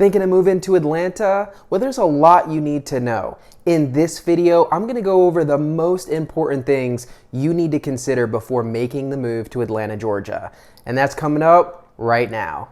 Thinking of moving to Atlanta? Well, there's a lot you need to know. In this video, I'm gonna go over the most important things you need to consider before making the move to Atlanta, Georgia. And that's coming up right now.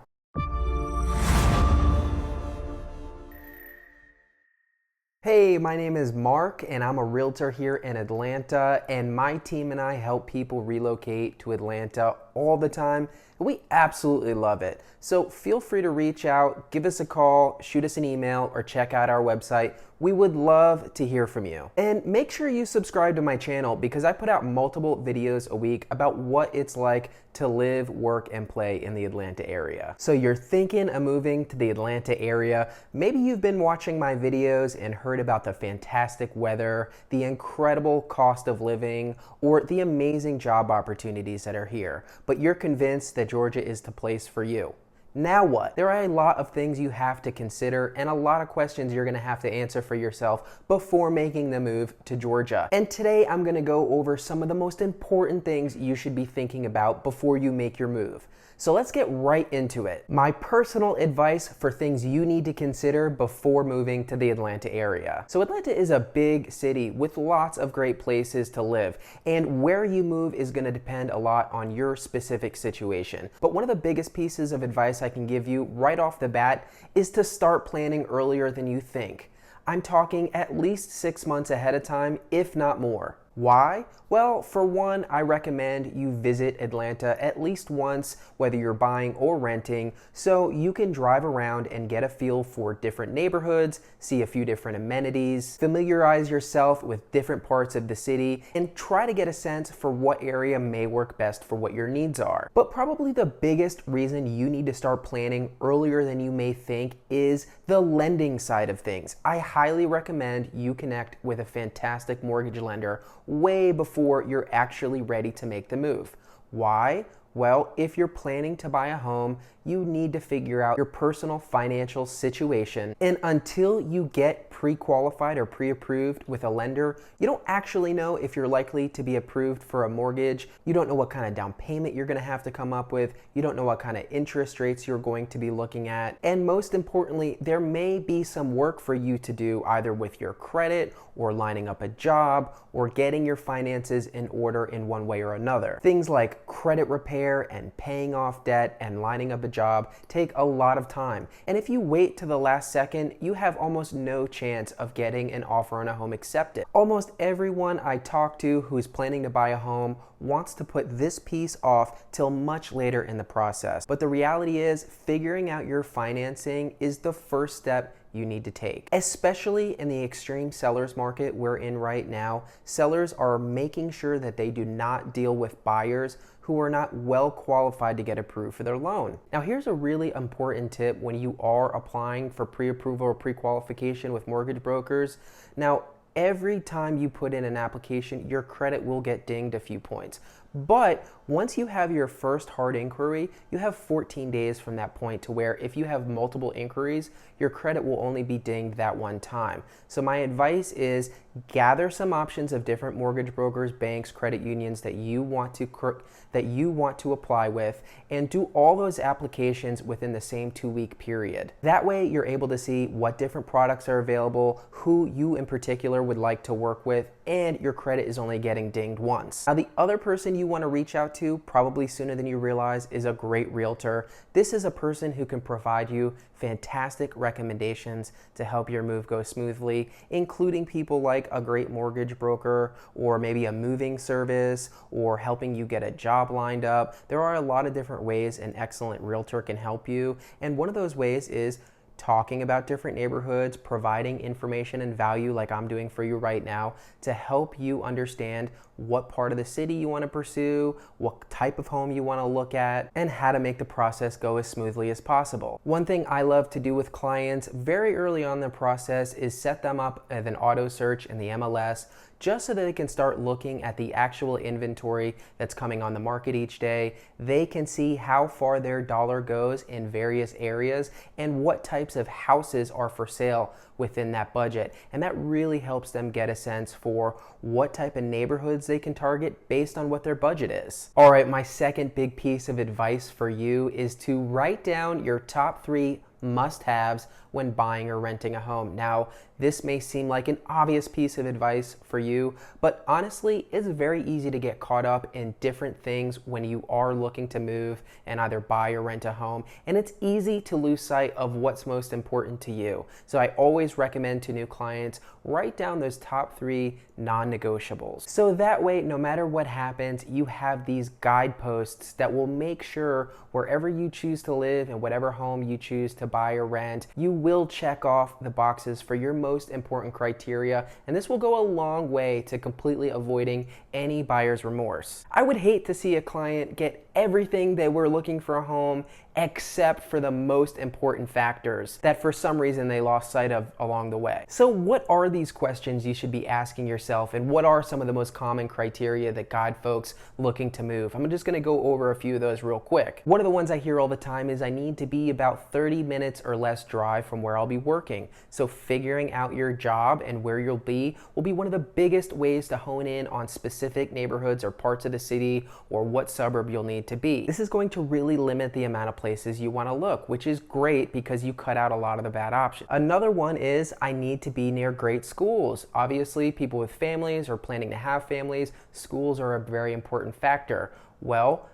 Hey, my name is Mark and I'm a realtor here in Atlanta, and my team and I help people relocate to Atlanta all the time. We absolutely love it. So feel free to reach out, give us a call, shoot us an email, or check out our website. We would love to hear from you. And make sure you subscribe to my channel because I put out multiple videos a week about what it's like to live, work, and play in the Atlanta area. So you're thinking of moving to the Atlanta area. Maybe you've been watching my videos and heard about the fantastic weather, the incredible cost of living, or the amazing job opportunities that are here, but you're convinced that Georgia is the place for you. Now what? There are a lot of things you have to consider and a lot of questions you're gonna have to answer for yourself before making the move to Georgia. And today I'm gonna go over some of the most important things you should be thinking about before you make your move. So let's get right into it. My personal advice for things you need to consider before moving to the Atlanta area. So Atlanta is a big city with lots of great places to live, and where you move is gonna depend a lot on your specific situation. But one of the biggest pieces of advice I can give you right off the bat is to start planning earlier than you think. I'm talking at least 6 months ahead of time, if not more. Why? Well, for one, I recommend you visit Atlanta at least once, whether you're buying or renting, so you can drive around and get a feel for different neighborhoods, see a few different amenities, familiarize yourself with different parts of the city, and try to get a sense for what area may work best for what your needs are. But probably the biggest reason you need to start planning earlier than you may think is the lending side of things. I highly recommend you connect with a fantastic mortgage lender way before you're actually ready to make the move. Why? Well, if you're planning to buy a home, you need to figure out your personal financial situation. And until you get pre-qualified or pre-approved with a lender, you don't actually know if you're likely to be approved for a mortgage. You don't know what kind of down payment you're gonna have to come up with. You don't know what kind of interest rates you're going to be looking at. And most importantly, there may be some work for you to do either with your credit or lining up a job or getting your finances in order in one way or another. Things like credit repair and paying off debt and lining up a job take a lot of time. And if you wait to the last second, you have almost no chance of getting an offer on a home accepted. Almost everyone I talk to who's planning to buy a home wants to put this piece off till much later in the process. But the reality is, figuring out your financing is the first step you need to take. Especially in the extreme sellers market we're in right now, sellers are making sure that they do not deal with buyers who are not well qualified to get approved for their loan. Now here's a really important tip when you are applying for pre-approval or pre-qualification with mortgage brokers. Now, every time you put in an application, your credit will get dinged a few points. But once you have your first hard inquiry, you have 14 days from that point to where if you have multiple inquiries, your credit will only be dinged that one time. So my advice is gather some options of different mortgage brokers, banks, credit unions that you want to apply with, and do all those applications within the same 2-week period. That way you're able to see what different products are available, who you in particular would like to work with, and your credit is only getting dinged once. Now the other person you want to reach out to, probably sooner than you realize, is a great realtor. This is a person who can provide you fantastic recommendations to help your move go smoothly, including people like a great mortgage broker or maybe a moving service or helping you get a job lined up. There are a lot of different ways an excellent realtor can help you, and one of those ways is talking about different neighborhoods, providing information and value like I'm doing for you right now to help you understand what part of the city you want to pursue, what type of home you want to look at, and how to make the process go as smoothly as possible. One thing I love to do with clients very early on in the process is set them up with an auto search in the MLS just so that they can start looking at the actual inventory that's coming on the market each day. They can see how far their dollar goes in various areas and what types of houses are for sale within that budget. And that really helps them get a sense for what type of neighborhoods they can target based on what their budget is. All right, my second big piece of advice for you is to write down your top 3 must-haves when buying or renting a home. Now, this may seem like an obvious piece of advice for you, but honestly, it's very easy to get caught up in different things when you are looking to move and either buy or rent a home, and it's easy to lose sight of what's most important to you. So I always recommend to new clients, write down those top 3 non-negotiables. So that way, no matter what happens, you have these guideposts that will make sure wherever you choose to live and whatever home you choose to buy or rent, you will check off the boxes for your most important criteria, and this will go a long way to completely avoiding any buyer's remorse. I would hate to see a client get everything they were looking for a home except for the most important factors that for some reason they lost sight of along the way. So what are these questions you should be asking yourself, and what are some of the most common criteria that guide folks looking to move? I'm just gonna go over a few of those real quick. One of the ones I hear all the time is I need to be about 30 minutes or less drive from where I'll be working. So figuring out your job and where you'll be will be one of the biggest ways to hone in on specific neighborhoods or parts of the city or what suburb you'll need to be. This is going to really limit the amount of places you want to look, which is great because you cut out a lot of the bad options. Another one is I need to be near great schools. Obviously, people with families or planning to have families, schools are a very important factor. Well,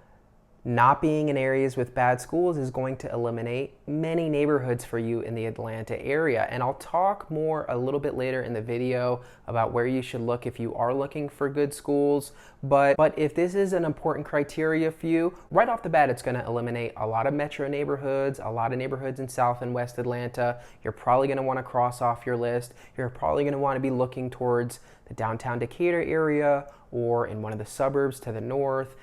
not being in areas with bad schools is going to eliminate many neighborhoods for you in the Atlanta area. And I'll talk more a little bit later in the video about where you should look if you are looking for good schools. But if this is an important criteria for you, right off the bat, it's going to eliminate a lot of metro neighborhoods, a lot of neighborhoods in South and West Atlanta. You're probably going to want to cross off your list. You're probably going to want to be looking towards the downtown Decatur area or in one of the suburbs to the north.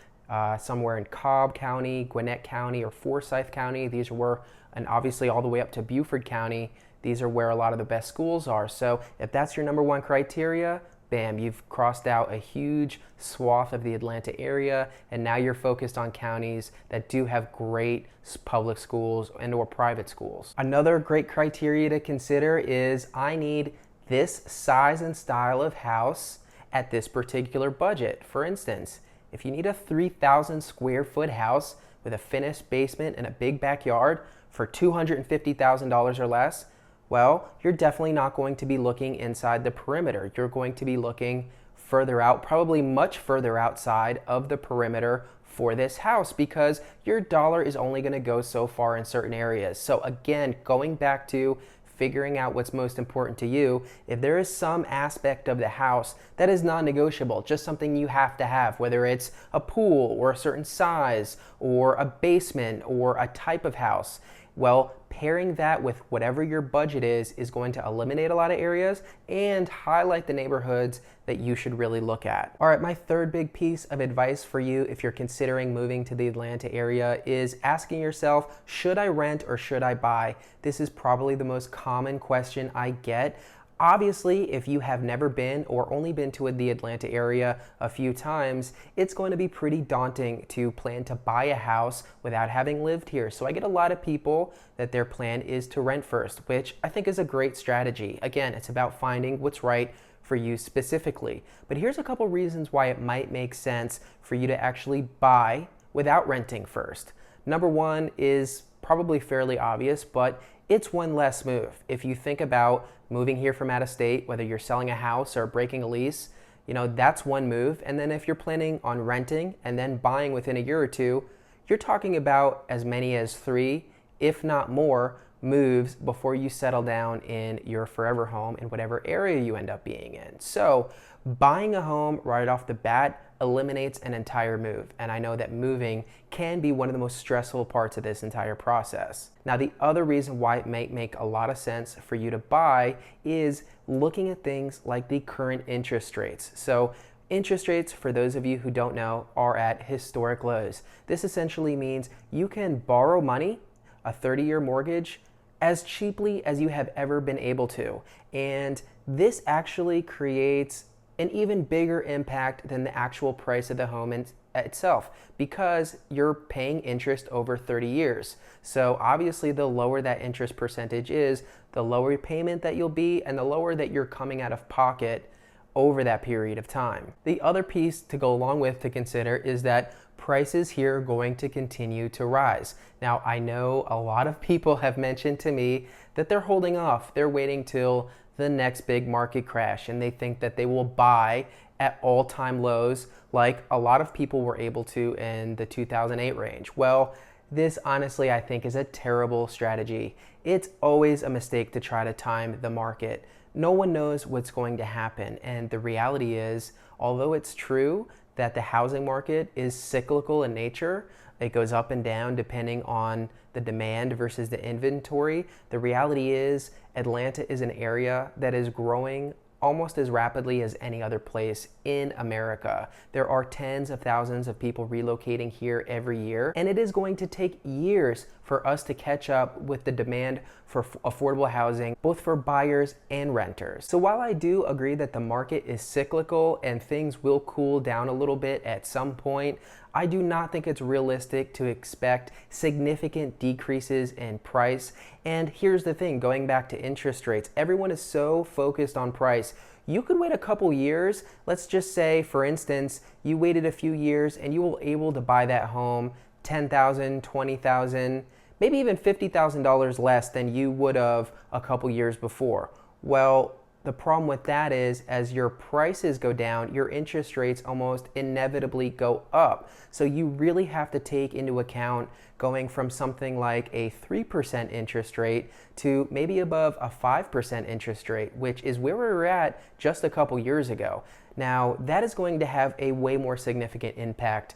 Somewhere in Cobb County, Gwinnett County, or Forsyth County. These are where, and obviously all the way up to Beaufort County, these are where a lot of the best schools are. So if that's your number one criteria, bam, you've crossed out a huge swath of the Atlanta area, and now you're focused on counties that do have great public schools and or private schools. Another great criteria to consider is I need this size and style of house at this particular budget. For instance, if you need a 3,000 square foot house with a finished basement and a big backyard for $250,000 or less, well, you're definitely not going to be looking inside the perimeter. You're going to be looking further out, probably much further outside of the perimeter for this house because your dollar is only going to go so far in certain areas. So again, going back to figuring out what's most important to you, if there is some aspect of the house that is non-negotiable, just something you have to have, whether it's a pool or a certain size or a basement or a type of house, well, pairing that with whatever your budget is going to eliminate a lot of areas and highlight the neighborhoods that you should really look at. All right, my third big piece of advice for you if you're considering moving to the Atlanta area is asking yourself, should I rent or should I buy? This is probably the most common question I get. Obviously, if you have never been or only been to the Atlanta area a few times, it's going to be pretty daunting to plan to buy a house without having lived here. So I get a lot of people that their plan is to rent first, which I think is a great strategy. Again, it's about finding what's right for you specifically. But here's a couple reasons why it might make sense for you to actually buy without renting first. Number one is probably fairly obvious, but it's one less move. If you think about moving here from out of state, whether you're selling a house or breaking a lease, that's one move. And then if you're planning on renting and then buying within a year or two, you're talking about as many as 3, if not more, moves before you settle down in your forever home in whatever area you end up being in. So buying a home right off the bat eliminates an entire move. And I know that moving can be one of the most stressful parts of this entire process. Now, the other reason why it may make a lot of sense for you to buy is looking at things like the current interest rates. So interest rates, for those of you who don't know, are at historic lows. This essentially means you can borrow money, a 30-year mortgage, as cheaply as you have ever been able to. And this actually creates an even bigger impact than the actual price of the home itself because you're paying interest over 30 years. So obviously the lower that interest percentage is, the lower payment that you'll be and the lower that you're coming out of pocket over that period of time. The other piece to go along with to consider is that prices here are going to continue to rise. Now, I know a lot of people have mentioned to me that they're holding off. They're waiting till the next big market crash, and they think that they will buy at all-time lows like a lot of people were able to in the 2008 range. Well, this honestly I think is a terrible strategy. It's always a mistake to try to time the market. No one knows what's going to happen, and the reality is, although it's true that the housing market is cyclical in nature, it goes up and down depending on the demand versus the inventory. The reality is Atlanta is an area that is growing almost as rapidly as any other place in America. There are tens of thousands of people relocating here every year, and it is going to take years for us to catch up with the demand for affordable housing, both for buyers and renters. So while I do agree that the market is cyclical and things will cool down a little bit at some point, I do not think it's realistic to expect significant decreases in price. And here's the thing, going back to interest rates, everyone is so focused on price. You could wait a couple years. Let's just say, for instance, you waited a few years and you were able to buy that home $10,000, $20,000, maybe even $50,000 less than you would have a couple years before. Well, the problem with that is, as your prices go down, your interest rates almost inevitably go up. So you really have to take into account going from something like a 3% interest rate to maybe above a 5% interest rate, which is where we were at just a couple years ago. Now, that is going to have a way more significant impact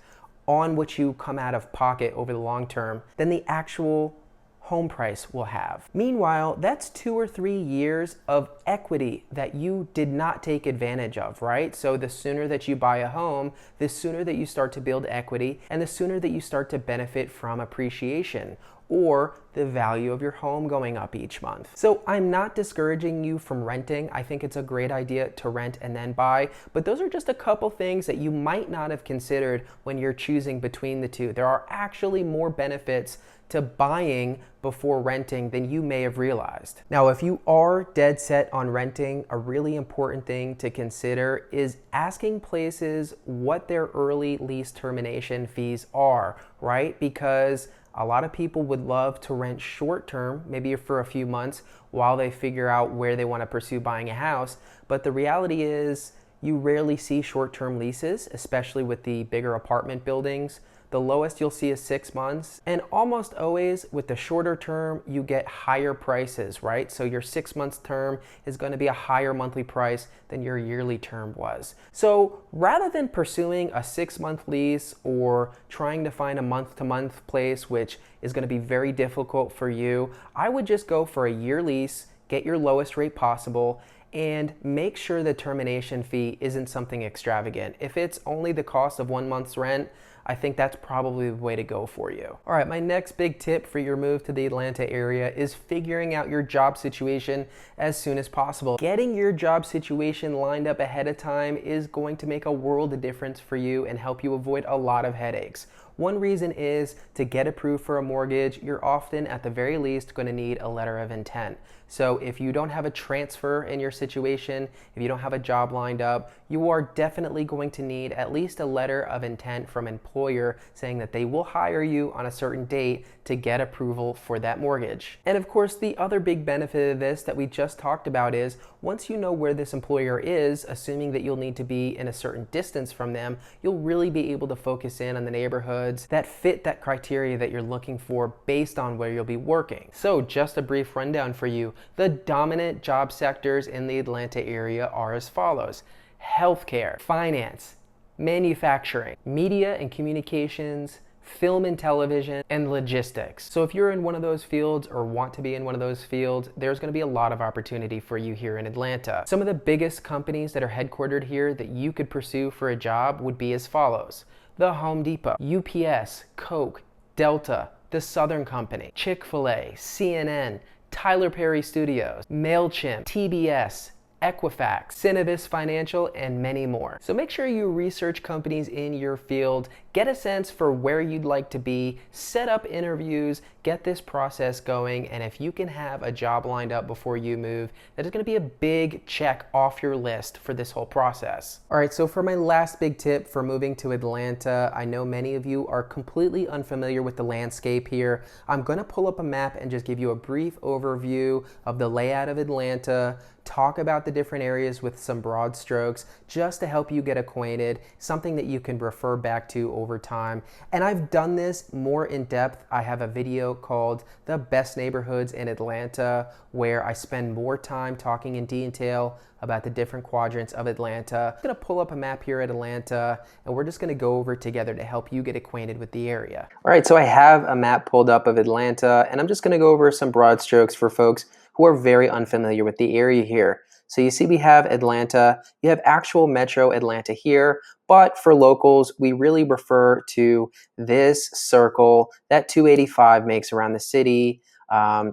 on what you come out of pocket over the long term than the actual home price will have. Meanwhile, that's 2 or 3 years of equity that you did not take advantage of, right? So the sooner that you buy a home, the sooner that you start to build equity, and the sooner that you start to benefit from appreciation or the value of your home going up each month. So I'm not discouraging you from renting. I think it's a great idea to rent and then buy, but those are just a couple things that you might not have considered when you're choosing between the two. There are actually more benefits to buying before renting than you may have realized. Now, if you are dead set on renting, a really important thing to consider is asking places what their early lease termination fees are, right? Because a lot of people would love to rent short term, maybe for a few months, while they figure out where they want to pursue buying a house. But the reality is you rarely see short term leases, especially with the bigger apartment buildings. The lowest you'll see is 6 months, and almost always with the shorter term, you get higher prices, right? So your 6 months term is going to be a higher monthly price than your yearly term was. So rather than pursuing a 6-month lease or trying to find a month-to-month place, which is going to be very difficult for you, I would just go for a year lease, get your lowest rate possible, and make sure the termination fee isn't something extravagant. If it's only the cost of 1 month's rent, I think that's probably the way to go for you. All right, my next big tip for your move to the Atlanta area is figuring out your job situation as soon as possible. Getting your job situation lined up ahead of time is going to make a world of difference for you and help you avoid a lot of headaches. One reason is to get approved for a mortgage, you're often at the very least going to need a letter of intent. So if you don't have a transfer in your situation, if you don't have a job lined up, you are definitely going to need at least a letter of intent from an employer saying that they will hire you on a certain date to get approval for that mortgage. And of course, the other big benefit of this that we just talked about is once you know where this employer is, assuming that you'll need to be in a certain distance from them, you'll really be able to focus in on the neighborhoods that fit that criteria that you're looking for based on where you'll be working. So just a brief rundown for you. The dominant job sectors in the Atlanta area are as follows: healthcare, finance, manufacturing, media and communications, film and television, and logistics. So if you're in one of those fields or want to be in one of those fields, there's going to be a lot of opportunity for you here in Atlanta. Some of the biggest companies that are headquartered here that you could pursue for a job would be as follows: the Home Depot, UPS, Coke, Delta, the Southern Company, Chick-fil-A, CNN, Tyler Perry Studios, MailChimp, TBS, Equifax, Cinevis Financial, and many more. So make sure you research companies in your field, get a sense for where you'd like to be, set up interviews, get this process going, and if you can have a job lined up before you move, that is going to be a big check off your list for this whole process. All right, so for my last big tip for moving to Atlanta, I know many of you are completely unfamiliar with the landscape here. I'm going to pull up a map and just give you a brief overview of the layout of Atlanta, talk about the different areas with some broad strokes just to help you get acquainted, something that you can refer back to over time. And I've done this more in depth. I have a video called The Best Neighborhoods in Atlanta where I spend more time talking in detail about the different quadrants of Atlanta. I'm going to pull up a map here at Atlanta and we're just going to go over together to help you get acquainted with the area. All right, so I have a map pulled up of Atlanta and I'm just going to go over some broad strokes for folks who are very unfamiliar with the area here. So you see we have Atlanta, you have actual metro Atlanta here, but for locals, we really refer to this circle that 285 makes around the city.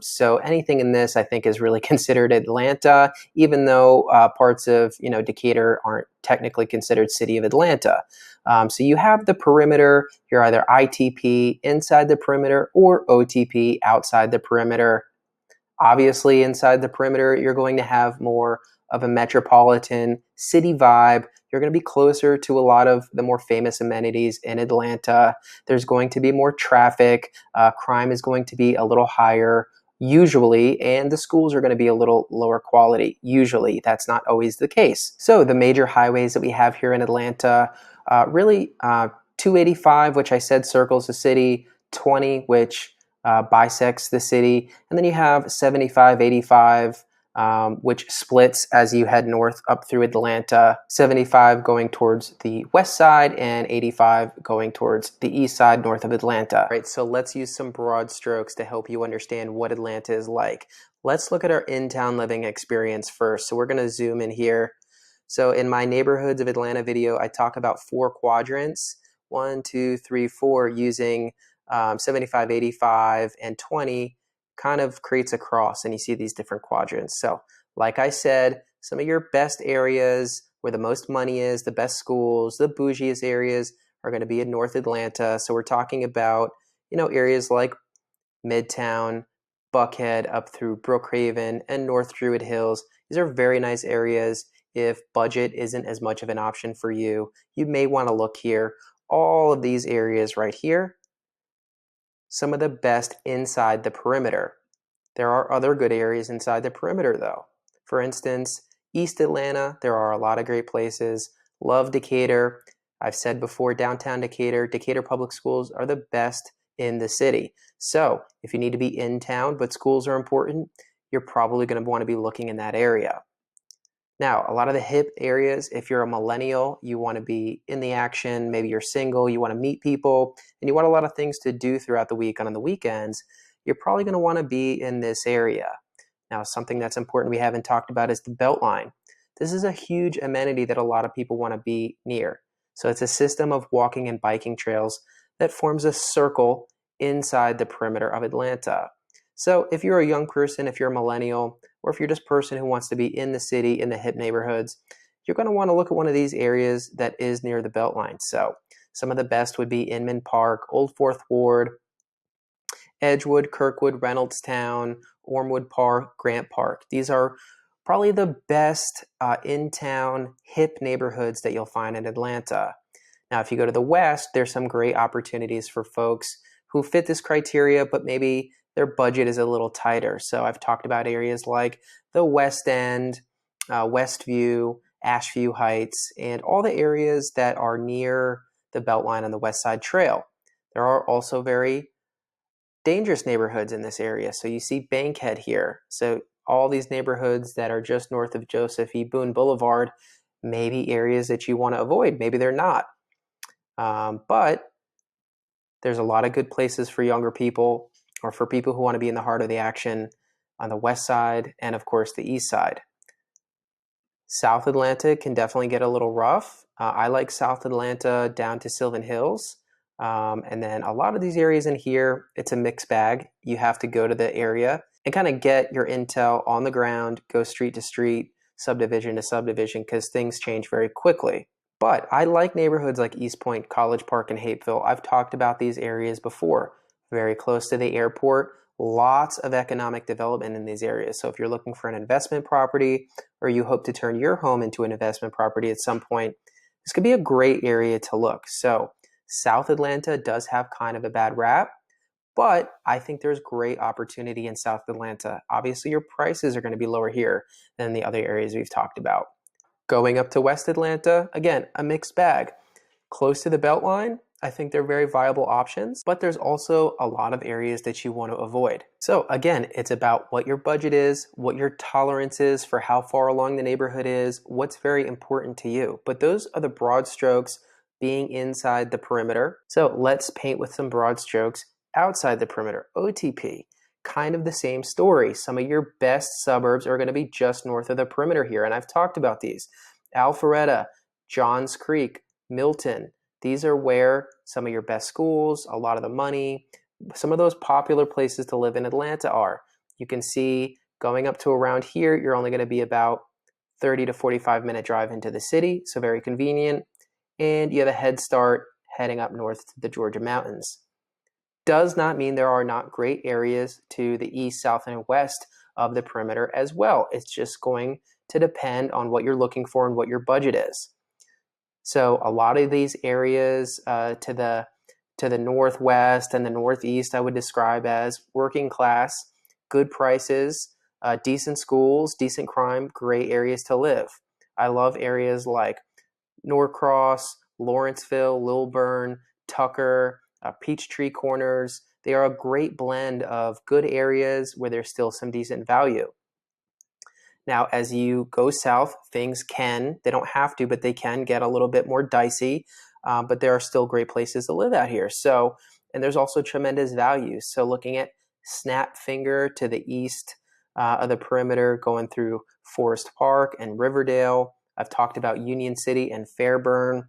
So anything in this, I think, is really considered Atlanta, even though parts of Decatur aren't technically considered city of Atlanta. So you have the perimeter, you're either ITP inside the perimeter or OTP outside the perimeter. Obviously, inside the perimeter, you're going to have more of a metropolitan city vibe. You're going to be closer to a lot of the more famous amenities in Atlanta. There's going to be more traffic. Crime is going to be a little higher, usually, and the schools are going to be a little lower quality. Usually, that's not always the case. So the major highways that we have here in Atlanta, really 285, which I said circles the city, 20, which bisects the city, and then you have 75, 85, which splits as you head north up through Atlanta, 75 going towards the west side and 85 going towards the east side north of Atlanta. All right, so let's use some broad strokes to help you understand what Atlanta is like. Let's look at our in-town living experience first. So we're going to zoom in here. So in my Neighborhoods of Atlanta video, I talk about 4 quadrants, 1, 2, 3, 4, using 75, 85, and 20 kind of creates a cross, and you see these different quadrants. So like I said, some of your best areas where the most money is, the best schools, the bougiest areas are going to be in North Atlanta. So we're talking about, areas like Midtown, Buckhead, up through Brookhaven, and North Druid Hills. These are very nice areas. If budget isn't as much of an option for you, you may want to look here. All of these areas right here, some of the best inside the perimeter. There are other good areas inside the perimeter though. For instance, East Atlanta, there are a lot of great places. Love Decatur. I've said before, downtown Decatur, Decatur Public Schools are the best in the city. So if you need to be in town, but schools are important, you're probably going to want to be looking in that area. Now, a lot of the hip areas, if you're a millennial, you want to be in the action, maybe you're single, you want to meet people, and you want a lot of things to do throughout the week and on the weekends, you're probably going to want to be in this area. Now, something that's important we haven't talked about is the Beltline. This is a huge amenity that a lot of people want to be near. So it's a system of walking and biking trails that forms a circle inside the perimeter of Atlanta. So if you're a young person, if you're a millennial, or if you're just a person who wants to be in the city, in the hip neighborhoods, you're going to want to look at one of these areas that is near the Beltline. So some of the best would be Inman Park, Old Fourth Ward, Edgewood, Kirkwood, Reynoldstown, Ormwood Park, Grant Park. These are probably the best in-town hip neighborhoods that you'll find in Atlanta. Now, if you go to the west, there's some great opportunities for folks who fit this criteria, but maybe their budget is a little tighter. So I've talked about areas like the West End, Westview, Ashview Heights, and all the areas that are near the Beltline on the West Side Trail. There are also very dangerous neighborhoods in this area. So you see Bankhead here. So all these neighborhoods that are just north of Joseph E. Boone Boulevard, maybe areas that you want to avoid. Maybe they're not. But there's a lot of good places for younger people or for people who want to be in the heart of the action on the west side and, of course, the east side. South Atlanta can definitely get a little rough. I like South Atlanta down to Sylvan Hills. And then a lot of these areas in here, it's a mixed bag. You have to go to the area and kind of get your intel on the ground, go street to street, subdivision to subdivision because things change very quickly. But I like neighborhoods like East Point, College Park, and Hapeville. I've talked about these areas before. Very close to the airport, lots of economic development in these areas. So if you're looking for an investment property or you hope to turn your home into an investment property at some point, this could be a great area to look. So South Atlanta does have kind of a bad rap, but I think there's great opportunity in South Atlanta. Obviously, your prices are going to be lower here than the other areas we've talked about. Going up to West Atlanta, again, a mixed bag. Close to the Beltline, I think they're very viable options, but there's also a lot of areas that you want to avoid. So again, it's about what your budget is, what your tolerance is for how far along the neighborhood is, what's very important to you. But those are the broad strokes being inside the perimeter. So let's paint with some broad strokes outside the perimeter. OTP, kind of the same story. Some of your best suburbs are going to be just north of the perimeter here, and I've talked about these. Alpharetta, Johns Creek, Milton. These are where some of your best schools, a lot of the money, some of those popular places to live in Atlanta are. You can see going up to around here, you're only going to be about 30 to 45-minute drive into the city, so very convenient. And you have a head start heading up north to the Georgia mountains. Does not mean there are not great areas to the east, south, and west of the perimeter as well. It's just going to depend on what you're looking for and what your budget is. So a lot of these areas to the northwest and the northeast I would describe as working class, good prices, decent schools, decent crime, great areas to live. I love areas like Norcross, Lawrenceville, Lilburn, Tucker, Peachtree Corners. They are a great blend of good areas where there's still some decent value. Now, as you go south, things can, they don't have to, but they can get a little bit more dicey, but there are still great places to live out here. So, and there's also tremendous value. So looking at Snapfinger to the east of the perimeter, going through Forest Park and Riverdale. I've talked about Union City and Fairburn.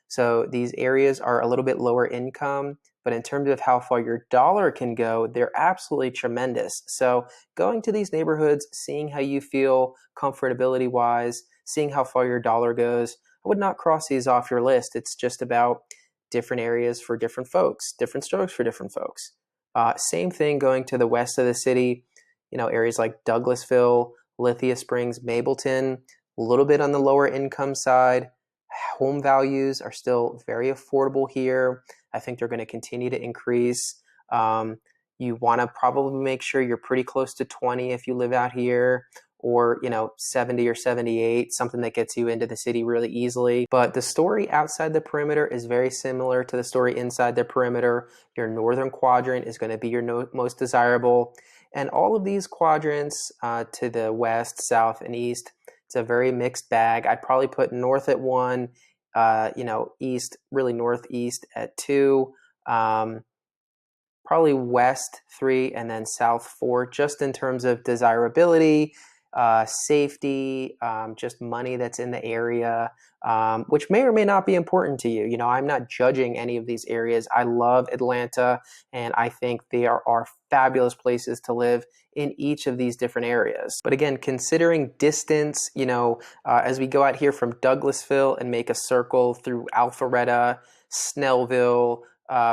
So these areas are a little bit lower income, but in terms of how far your dollar can go, they're absolutely tremendous. So going to these neighborhoods, seeing how you feel comfortability-wise, seeing how far your dollar goes, I would not cross these off your list. It's just about different areas for different folks, different strokes for different folks. Same thing going to the west of the city, areas like Douglasville, Lithia Springs, Mableton, a little bit on the lower income side. Home values are still very affordable here. I think they're going to continue to increase. You want to probably make sure you're pretty close to 20 if you live out here, or 70 or 78, something that gets you into the city really easily. But the story outside the perimeter is very similar to the story inside the perimeter. Your northern quadrant is going to be your most desirable. And all of these quadrants to the west, south, and east, it's a very mixed bag. I'd probably put north at 1, east, really northeast at 2, probably west 3, and then south 4, just in terms of desirability, safety, just money that's in the area, which may or may not be important to you. I'm not judging any of these areas. I love Atlanta, and I think they are fabulous places to live in each of these different areas. But again, considering distance, as we go out here from Douglasville and make a circle through Alpharetta, Snellville,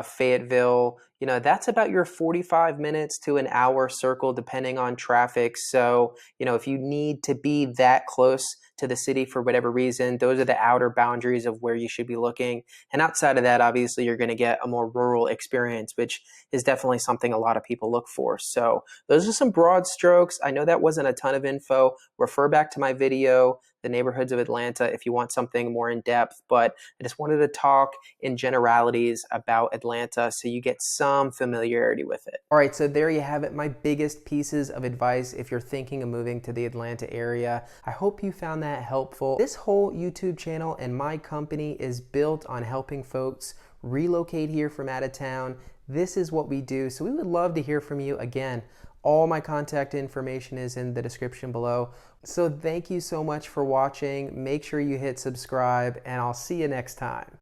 Fayetteville, that's about your 45 minutes to an hour circle depending on traffic. So, if you need to be that close to the city for whatever reason, those are the outer boundaries of where you should be looking. And outside of that, obviously, you're going to get a more rural experience, which is definitely something a lot of people look for. So those are some broad strokes. I know that wasn't a ton of info. Refer back to my video, The Neighborhoods of Atlanta, if you want something more in depth. But I just wanted to talk in generalities about Atlanta so you get some familiarity with it. All right, so there you have it, my biggest pieces of advice if you're thinking of moving to the Atlanta area. I hope you found that helpful. This whole YouTube channel and my company is built on helping folks relocate here from out of town. This is what we do, so we would love to hear from you. Again, all my contact information is in the description below. So thank you so much for watching. Make sure you hit subscribe, and I'll see you next time.